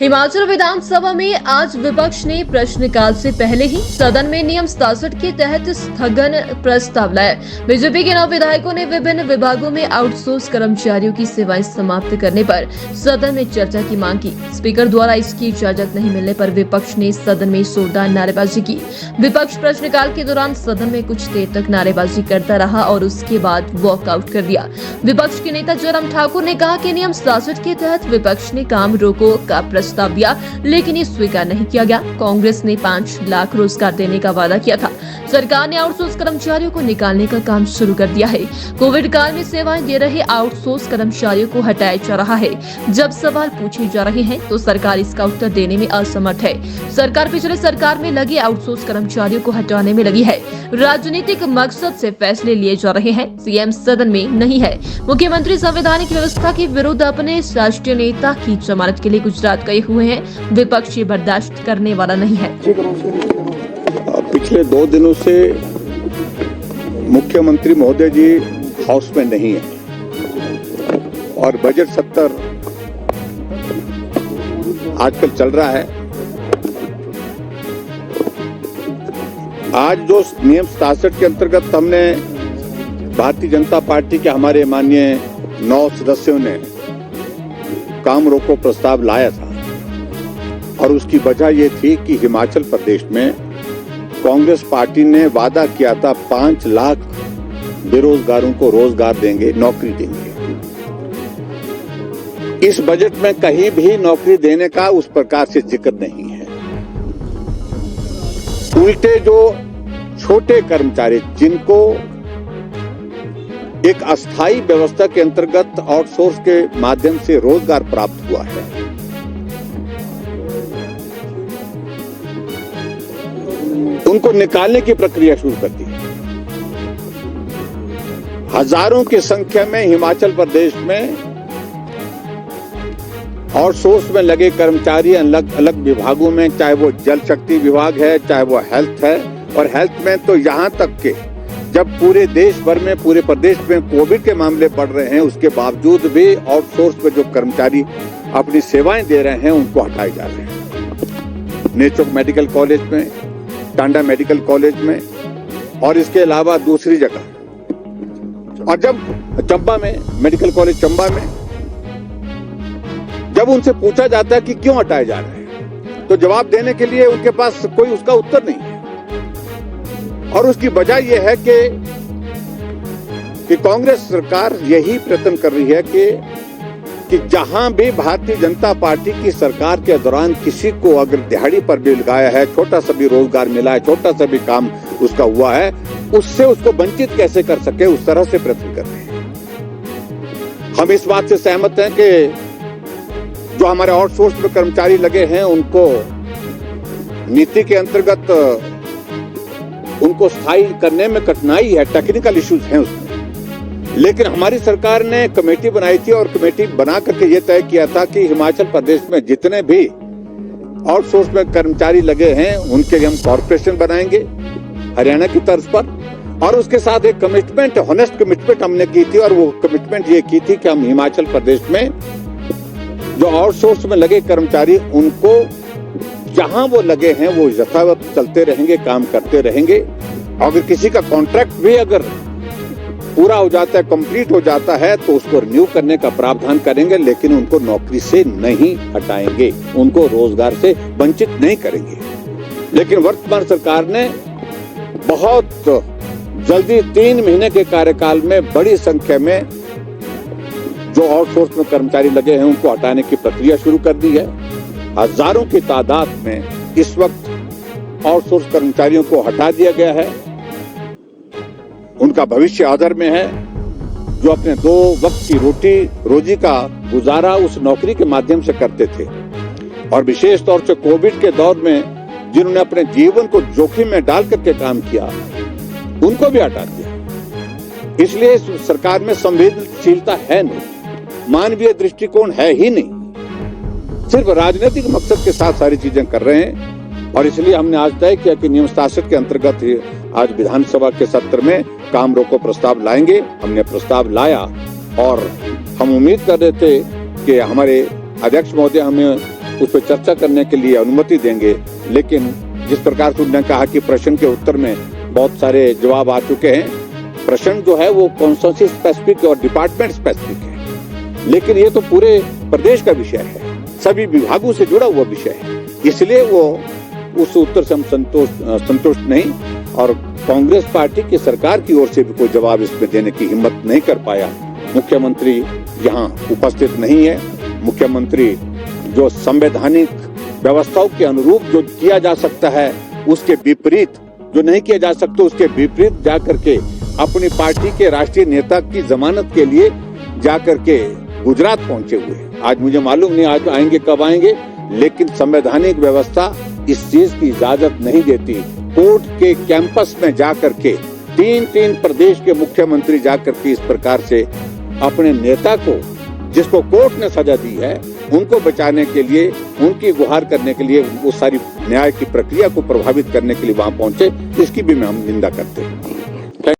हिमाचल विधानसभा में आज विपक्ष ने प्रश्नकाल से पहले ही सदन में नियम 67 के तहत स्थगन प्रस्ताव लाया। बीजेपी के 9 विधायकों ने विभिन्न विभागों में आउटसोर्स कर्मचारियों की सेवाएं समाप्त करने पर सदन में चर्चा की मांग की। स्पीकर द्वारा इसकी इजाजत नहीं मिलने पर विपक्ष ने सदन में जोरदार नारेबाजी की। विपक्ष प्रश्नकाल के दौरान सदन में कुछ देर तक नारेबाजी करता रहा और उसके बाद वॉकआउट कर दिया। विपक्ष के नेता जयराम ठाकुर ने कहा कि नियम 67 के तहत विपक्ष ने काम रोको का प्रस्ताव दिया, लेकिन ये स्वीकार नहीं किया गया। कांग्रेस ने 5 लाख रोजगार देने का वादा किया था। सरकार ने आउटसोर्स कर्मचारियों को निकालने का काम शुरू कर दिया है। कोविड काल में सेवाएं दे रहे आउटसोर्स कर्मचारियों को हटाया जा रहा है। जब सवाल पूछे जा रहे हैं तो सरकार इसका उत्तर देने में असमर्थ है। सरकार पिछले सरकार में लगे आउटसोर्स कर्मचारियों को हटाने में लगी है। राजनीतिक मकसद से फैसले लिए जा रहे हैं। सीएम सदन में नहीं है। मुख्यमंत्री संवैधानिक व्यवस्था के विरुद्ध अपने राष्ट्रीय नेता की जमानत के लिए गुजरात गए हुए हैं। विपक्ष ये बर्दाश्त करने वाला नहीं है। पिछले 2 दिनों से मुख्यमंत्री महोदय जी हाउस में नहीं है और बजट सत्र आजकल चल रहा है। आज जो नियम 67 के अंतर्गत हमने भारतीय जनता पार्टी के हमारे माननीय 9 सदस्यों ने काम रोको प्रस्ताव लाया था और उसकी वजह ये थी कि हिमाचल प्रदेश में कांग्रेस पार्टी ने वादा किया था 5 लाख बेरोजगारों को रोजगार देंगे, नौकरी देंगे। इस बजट में कहीं भी नौकरी देने का उस प्रकार से जिक्र नहीं है। उल्टे जो छोटे कर्मचारी जिनको एक अस्थायी व्यवस्था के अंतर्गत आउटसोर्स के माध्यम से रोजगार प्राप्त हुआ है, उनको निकालने की प्रक्रिया शुरू कर दी। हजारों की संख्या में हिमाचल प्रदेश में आउटसोर्स में लगे कर्मचारी अलग अलग विभागों में, चाहे वो जल शक्ति विभाग है, चाहे वो हेल्थ है, और हेल्थ में तो यहां तक के जब पूरे देश भर में, पूरे प्रदेश में कोविड के मामले बढ़ रहे हैं, उसके बावजूद भी आउटसोर्स में जो कर्मचारी अपनी सेवाएं दे रहे हैं उनको हटाए जा रहे हैं। नेचौक मेडिकल कॉलेज में, टांडा मेडिकल कॉलेज में और इसके अलावा दूसरी जगह, और जब चंबा में, मेडिकल कॉलेज चंबा में, जब उनसे पूछा जाता है कि क्यों हटाए जा रहे हैं तो जवाब देने के लिए उनके पास कोई उसका उत्तर नहीं है। और उसकी वजह यह है कि कांग्रेस सरकार यही प्रयत्न कर रही है कि जहां भी भारतीय जनता पार्टी की सरकार के दौरान किसी को अगर दिहाड़ी पर भी लगाया है, छोटा सा भी रोजगार मिला है, छोटा सा भी काम उसका हुआ है, उससे उसको वंचित कैसे कर सके, उस तरह से प्रयत्न कर रहे हैं। हम इस बात से सहमत हैं कि जो हमारे आउटसोर्स में कर्मचारी लगे हैं उनको नीति के अंतर्गत उनको स्थायी करने में कठिनाई है, टेक्निकल इश्यूज हैं उसमें। लेकिन हमारी सरकार ने कमेटी बनाई थी और कमेटी बना करके ये तय किया था कि हिमाचल प्रदेश में जितने भी आउटसोर्स में कर्मचारी लगे हैं उनके लिए हम कॉर्पोरेशन बनाएंगे हरियाणा की तर्ज पर। और उसके साथ एक कमिटमेंट, ऑनेस्ट कमिटमेंट हमने की थी, और वो कमिटमेंट ये की थी कि हम हिमाचल प्रदेश में जो आउटसोर्स में लगे कर्मचारी उनको जहां वो लगे हैं वो यथावत चलते रहेंगे, काम करते रहेंगे। अगर किसी का कॉन्ट्रैक्ट भी अगर पूरा हो जाता है, कंप्लीट हो जाता है, तो उसको रिन्यू करने का प्रावधान करेंगे, लेकिन उनको नौकरी से नहीं हटाएंगे, उनको रोजगार से वंचित नहीं करेंगे। लेकिन वर्तमान सरकार ने बहुत जल्दी 3 महीने के कार्यकाल में बड़ी संख्या में जो आउटसोर्स में कर्मचारी लगे हैं उनको हटाने की प्रक्रिया शुरू कर दी है। हजारों की तादाद में इस वक्त आउटसोर्स कर्मचारियों को हटा दिया गया है। उनका भविष्य आदर में है। जो अपने 2 वक्त की रोजी का गुजारा उस नौकरी के माध्यम से करते थे, और विशेष तौर से कोविड के दौर में जिन्होंने अपने जीवन को जोखिम में डाल करके काम किया, उनको भी हटा दिया। इसलिए सरकार में संवेदनशीलता है नहीं, मानवीय दृष्टिकोण है ही नहीं, सिर्फ राजनीतिक मकसद के साथ सारी चीजें कर रहे हैं। और इसलिए हमने आज तय किया कि नियम 67 के अंतर्गत आज विधानसभा के सत्र में काम रोको प्रस्ताव लाएंगे। हमने प्रस्ताव लाया और हम उम्मीद कर रहे थे कि हमारे अध्यक्ष महोदय हमें उस पर चर्चा करने के लिए अनुमति देंगे। लेकिन जिस प्रकार से उन्होंने कहा कि प्रश्न के उत्तर में बहुत सारे जवाब आ चुके हैं, प्रश्न जो है वो कॉन्स्टिट्यूंसी स्पेसिफिक और डिपार्टमेंट स्पेसिफिक है, लेकिन ये तो पूरे प्रदेश का विषय है, सभी विभागों से जुड़ा हुआ विषय है, इसलिए वो उस उत्तर से हम संतुष्ट नहीं, और कांग्रेस पार्टी की सरकार की ओर से भी कोई जवाब इसमें देने की हिम्मत नहीं कर पाया। मुख्यमंत्री यहाँ उपस्थित नहीं है। मुख्यमंत्री जो संवैधानिक व्यवस्थाओं के अनुरूप जो किया जा सकता है उसके विपरीत, जो नहीं किया जा सकता उसके विपरीत जाकर के अपनी पार्टी के राष्ट्रीय नेता की जमानत के लिए जाकर के गुजरात पहुंचे हुए। आज मुझे मालूम नहीं आज आएंगे कब आएंगे, लेकिन संवैधानिक व्यवस्था इस चीज की इजाजत नहीं देती। कोर्ट के कैंपस में जाकर के तीन प्रदेश के मुख्यमंत्री जाकर के इस प्रकार से अपने नेता को, जिसको कोर्ट ने सजा दी है, उनको बचाने के लिए, उनकी गुहार करने के लिए, वो सारी न्याय की प्रक्रिया को प्रभावित करने के लिए वहां पहुंचे, इसकी भी हम निंदा करते हैं।